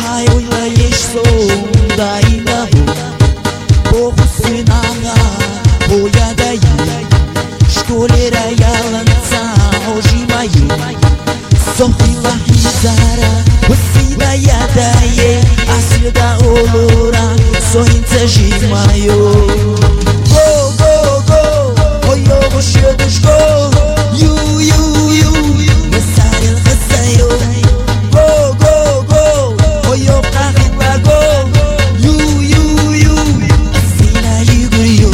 Hai oilăiești sonda inahu Bohu sınanga Boya dayi Şkolera yalansa Ojimayi Sohila hizara Vısida yadaye Aslida olura Sohinca jimayo Go go go Oyo boşuduş go You you you Mesaril khasayo Go go go Oyo kahila go You you you Asina yuguriyo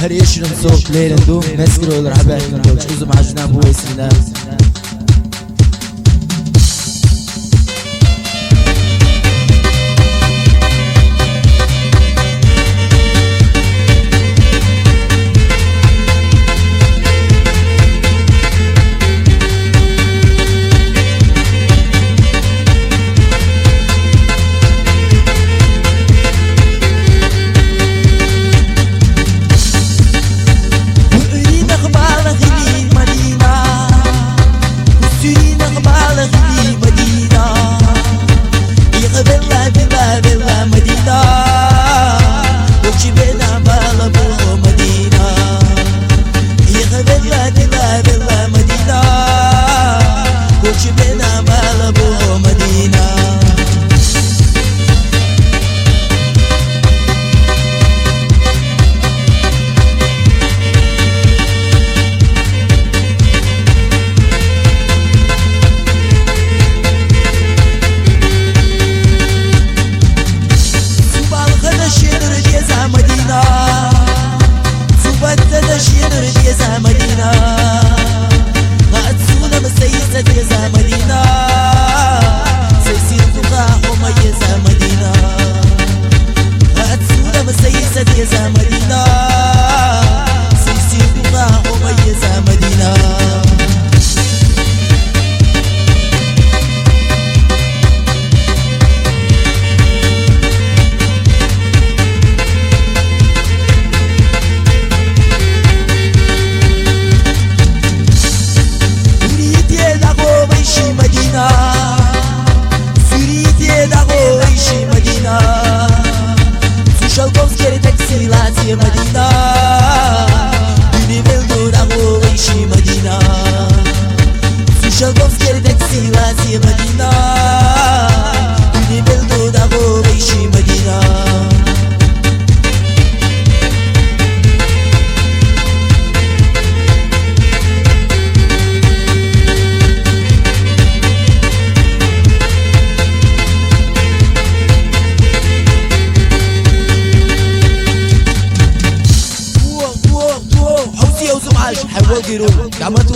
هر يشرن صوت ليلن دوم نسكروا الرحبان دوم شوزو مع جناب هو يسلنا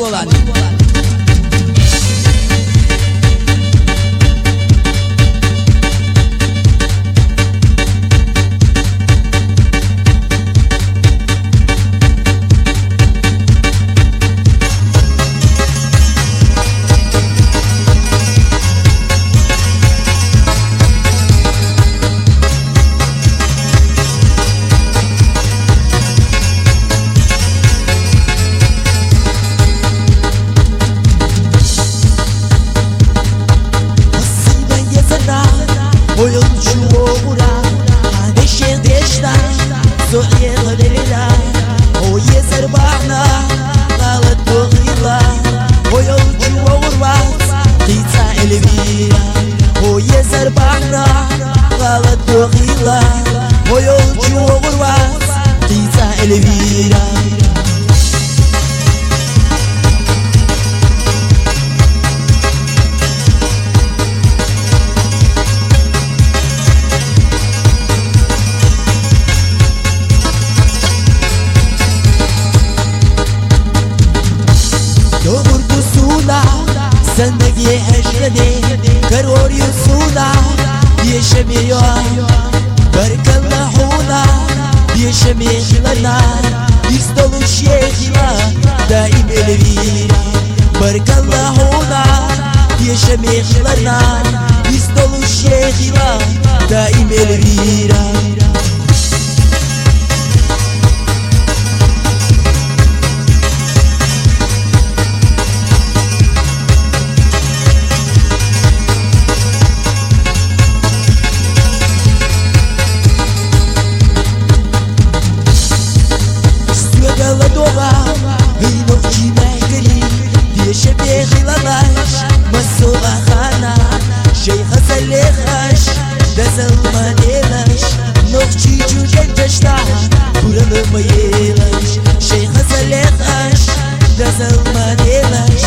volani. Oyuncu oğura Deşe deşta Zoye gılila O yezer bağna Galı doğıyla Oyuncu oğura Kıyta elvira O yezer bağna Galı doğıyla Oyuncu oğura Kıyta elvira Doğurdu suda Zendegi hecrede Karor yusuda Yaşamıyor Barkallahu Yaşamıyorlar İstolu şeyhina Daim elvira Barkallahu Yaşamıyorlar İstolu şeyhina Daim elvira Dezalmanelaş Nokçi cücentesta Kuralamayelaş Şeyha Salekaş Dezalmanelaş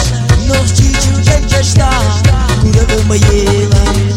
Nokçi cücentesta Kuralamayelaş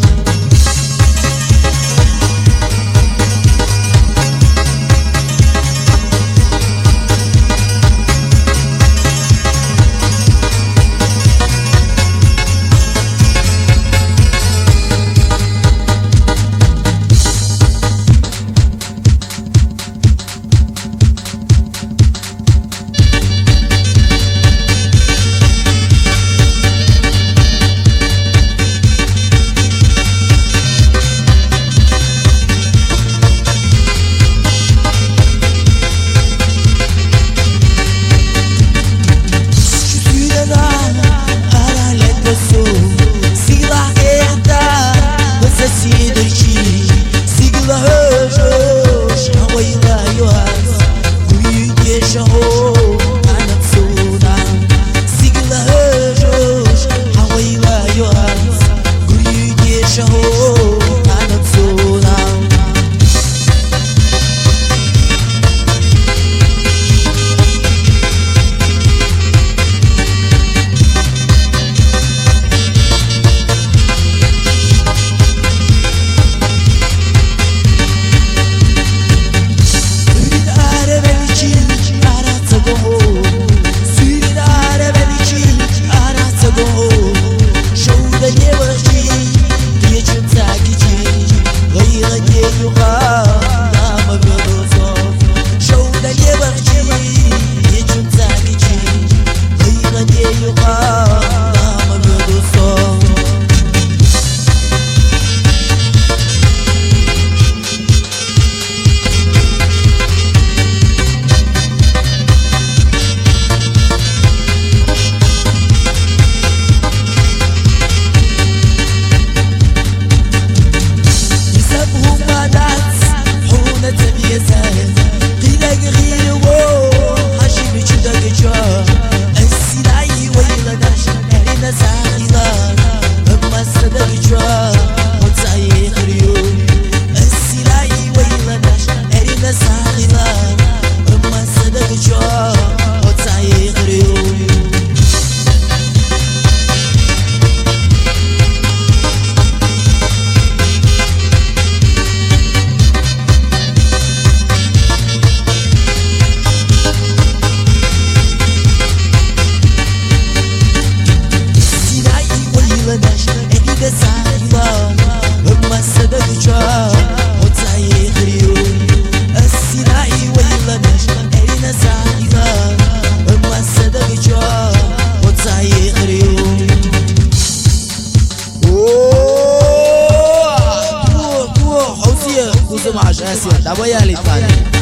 اسيا دابا لي ثاني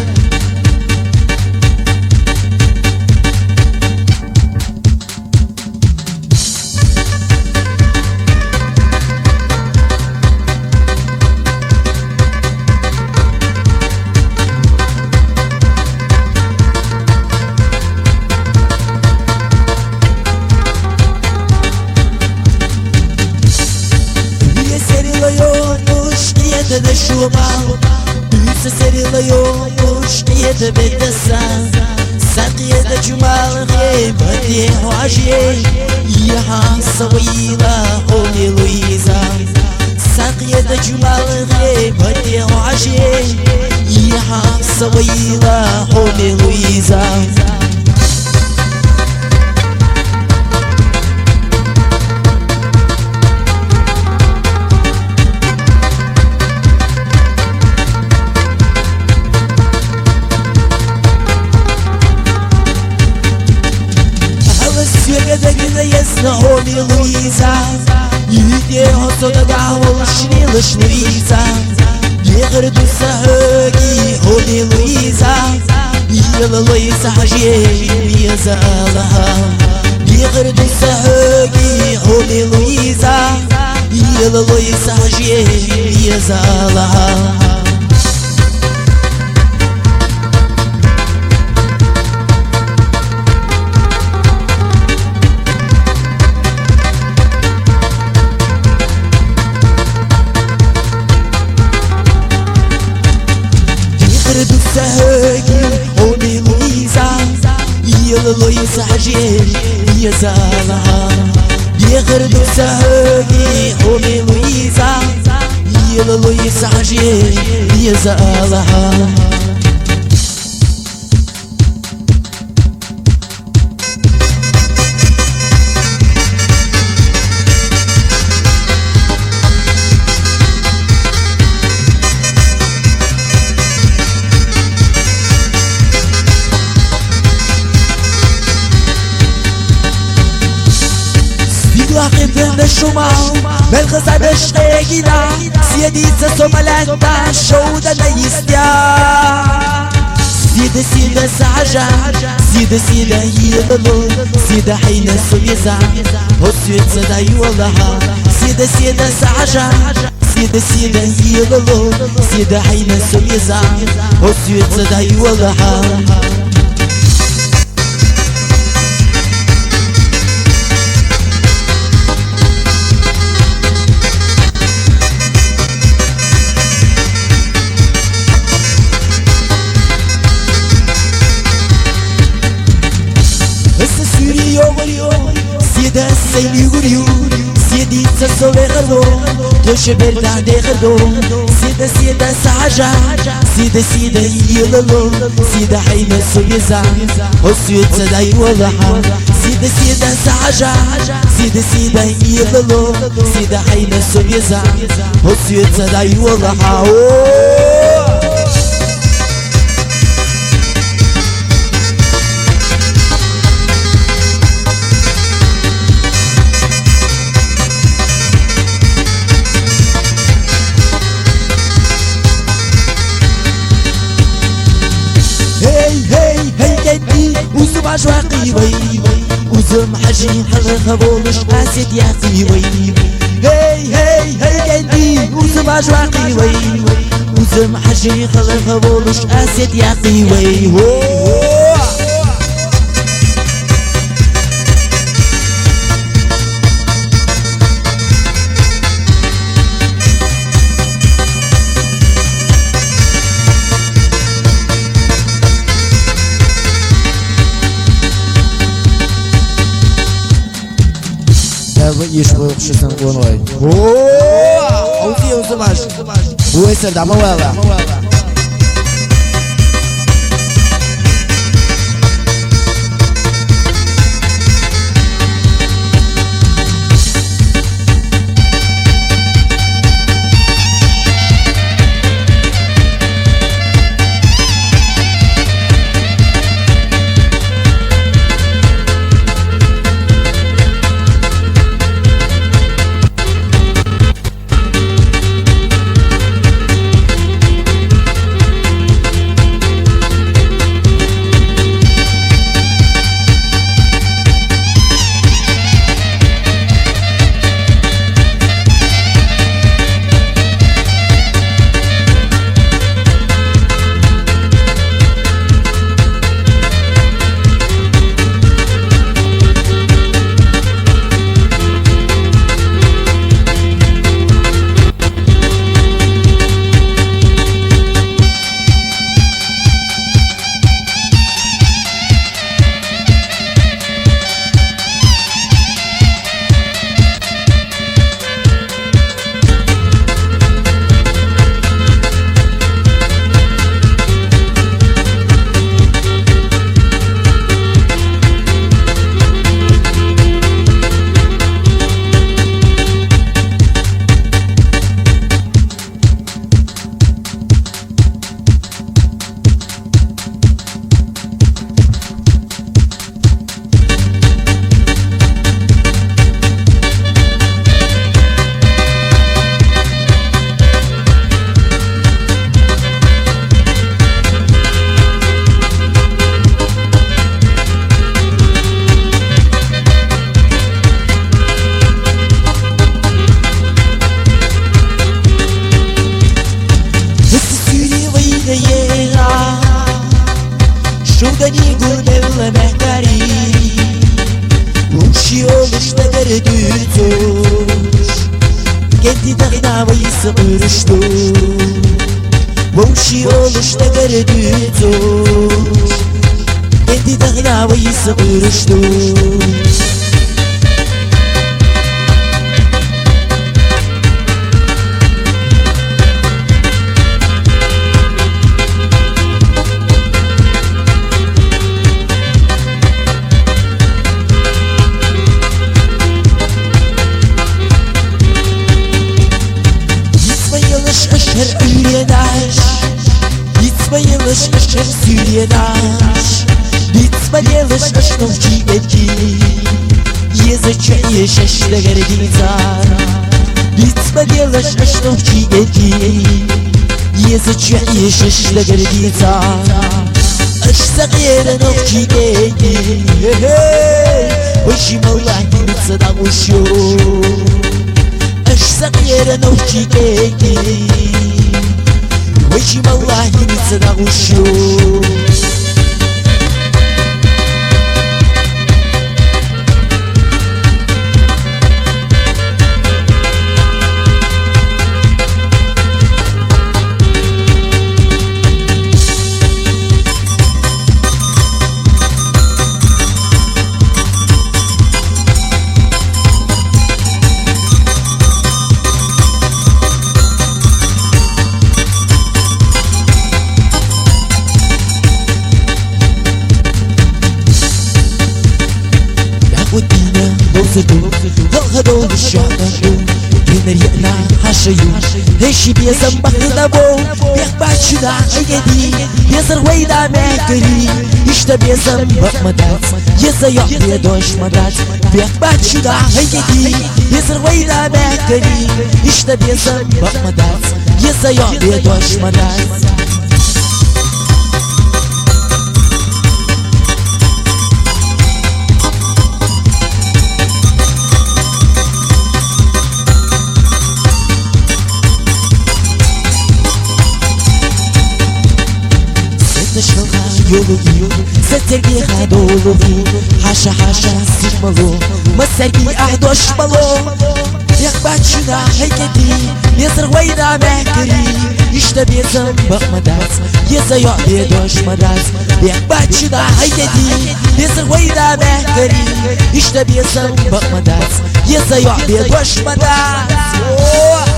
da chuva, isso seria o esquerda bedessa, saquia da jumal rebate hoje, e a raça wila Holy Luisa, saquia da jumal rebate hoje, e a raça wila Holy Luisa. Holy Luisa, yide hosoda gahol shnilash Luisa, yegr du sahagi Holy Luisa, yela Luisa haji Luisa Allah, yegr du sahagi Holy Luisa, yela Luisa haji Luisa Allah. do sahagi Holy Luisa, yela Luisa haji Luisa Allah, yegr do sahagi Holy Luisa, yela Luisa haji Luisa Allah. واقف الشمال بالغزة بشقيقنا سيدي سومالانتا شودنا يستيا سيدة سيدة سعجة سيدة سيدة يللو سيدة حين السويزة هسويت صداي والله سيدة سيدة سعجة سيدة سيدة يللو سيدة حين السويزة هسويت صداي والله. سيدة السيل يقوليو سيدي تسوي غردو تشبر تعدي غردو سيدة سيدة سعجة سيدة سيدة يللو سيدة حين السويزة هسويت صداي والله سيدة سيدة سعجة سيدة سيدة يللو سيدة حين السويزة هسويت صداي والله. وزم عشواقي وي وزم حجي حرخ بولش قاسد يعطي وي هي هي هي قلبي وزم عشواقي وي وزم حجي حرخ بولش قاسد يعطي وي يشبه خشيسن قونوي أوتي وزماش هو يسر دعما والا oluşta gördüğütüş Kendi dağına vayısı ürüştü Boşi oluşta gördüğütüş Kendi dağına vayısı ürüştü Aşır ülyedaş Gitme yılış aşır sülyedaş Gitme yılış aşnum çiğdeki Yazıcı yaşaşla gerdizar Gitme yılış aşnum çiğdeki Yazıcı yaşaşla gerdizar Aşsa yerin of çiğdeki Başım Allah'ın gitsadan uçuyor Aşsa yerin of çiğdeki Başım Allah'ın gitsadan uçuyor ودينا بوزدو هدو الشعب كنر يقنا حشيو هشي بيزن بخدا بو بيخبع شدا عيدي يزر ويدا ماكري يشتا بيزن بقمدات يزا يح بيدوش مدات بيخبع شدا عيدي يزر ويدا ماكري يشتا بيزن بقمدات يزا يح بيدوش مدات yolu سترقي خدوله حاشا حاشا سيشملو مسرقي أحدوش ملو يخبات شنا هيكتي يزر ويدا مهكري يشتا بيزن بقمدات يزا يعبي دوش مدات يخبات شنا هيكتي يزر ويدا مهكري يشتا بيزن بقمدات يزا يعبي دوش مدات